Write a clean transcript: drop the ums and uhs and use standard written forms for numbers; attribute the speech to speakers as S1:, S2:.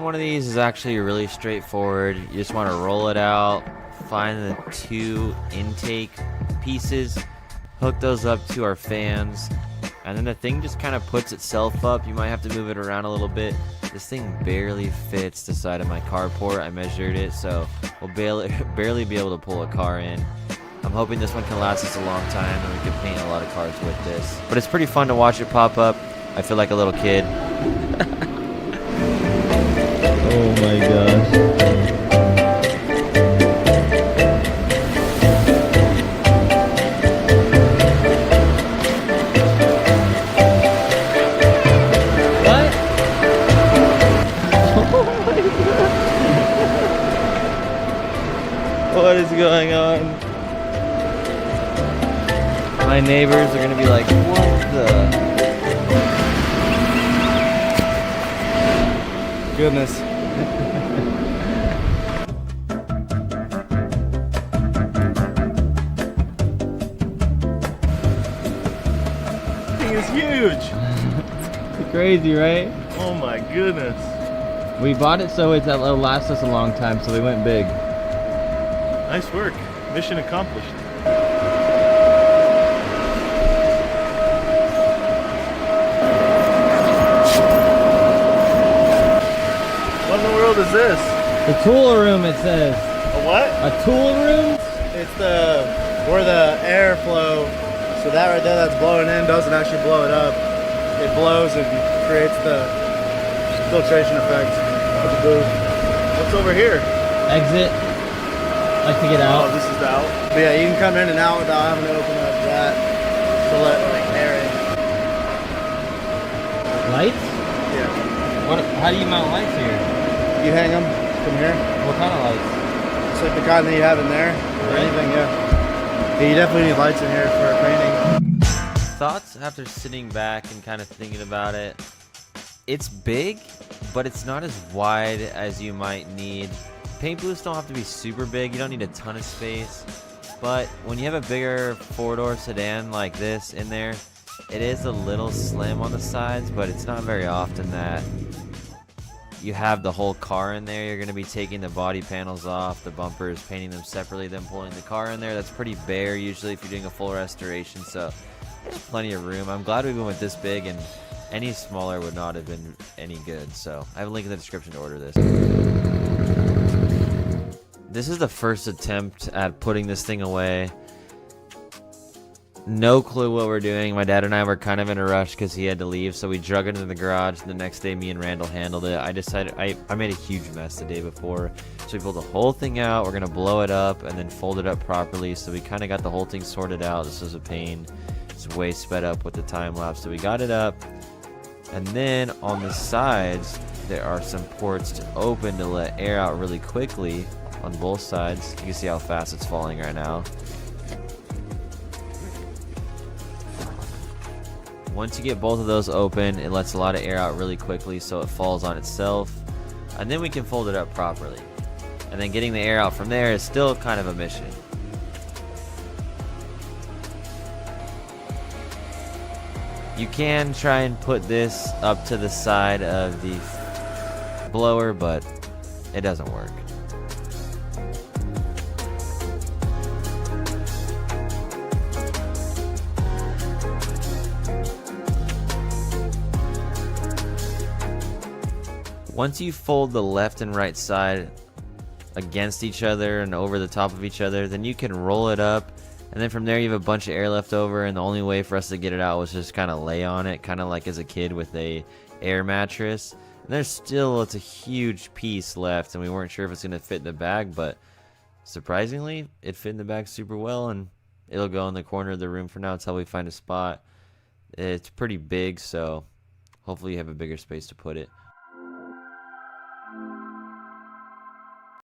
S1: one of these is actually really straightforward. You just want to roll it out, find the 2 intake pieces, hook those up to our fans, and then the thing just kind of puts itself up. You might have to move it around a little bit. This thing barely fits the side of my carport. I measured it, so we'll barely be able to pull a car in. I'm hoping this one can last us a long time and we can paint a lot of cars with this. But it's pretty fun to watch it pop up. I feel like a little kid.
S2: Oh my gosh. What? Oh my God. What is going on? My neighbors are gonna be like, what the? Goodness.
S3: Thing is huge.
S2: It's crazy, right?
S3: Oh my goodness.
S2: We bought it so it'll last us a long time, so we went big.
S3: Nice work. Mission accomplished. What in the world is this?
S2: The tool room, it says.
S3: A what?
S2: A tool room?
S4: It's where the airflow, so that right there that's blowing in doesn't actually blow it up. It blows and creates the filtration effect of the booth.
S3: What's over here?
S2: Exit. Like to get
S3: Oh,
S2: out.
S3: this is the out.
S4: But yeah, you can come in and out without having to open up that to let like air in.
S2: Lights?
S4: Yeah.
S2: What? How do you mount lights here?
S4: You hang them from here.
S2: What kind of lights?
S4: It's like the kind that you have in there or
S2: Right.
S4: anything, yeah. You definitely need lights in here for painting.
S1: Thoughts after sitting back and kind of thinking about it. It's big, but it's not as wide as you might need. Paint booths don't have to be super big. You don't need a ton of space. But when you have a bigger 4-door sedan like this in there, it is a little slim on the sides, but it's not very often that you have the whole car in there. You're going to be taking the body panels off, the bumpers, painting them separately, then pulling the car in there. That's pretty bare usually if you're doing a full restoration, so there's plenty of room. I'm glad we went this big, and any smaller would not have been any good. So I have a link in the description to order this. This is the first attempt at putting this thing away. No clue what we're doing. My dad and I were kind of in a rush because he had to leave, so we drug it into the garage. The next day, me and Randall handled it. I decided I made a huge mess the day before, so we pulled the whole thing out. We're gonna blow it up and then fold it up properly. So we kind of got the whole thing sorted out. This was a pain. It's way sped up with the time lapse, so we got it up. And then on the sides, there are some ports to open to let air out really quickly on both sides. You can see how fast it's falling right now. Once you get both of those open, it lets a lot of air out really quickly so it falls on itself. And then we can fold it up properly. And then getting the air out from there is still kind of a mission. You can try and put this up to the side of the blower, but it doesn't work. Once you fold the left and right side against each other and over the top of each other, then you can roll it up, and then from there you have a bunch of air left over, and the only way for us to get it out was just kind of lay on it, kind of like as a kid with a air mattress. And it's a huge piece left, and we weren't sure if it's going to fit in the bag, but surprisingly it fit in the bag super well, and it'll go in the corner of the room for now until we find a spot. It's pretty big, so hopefully you have a bigger space to put it.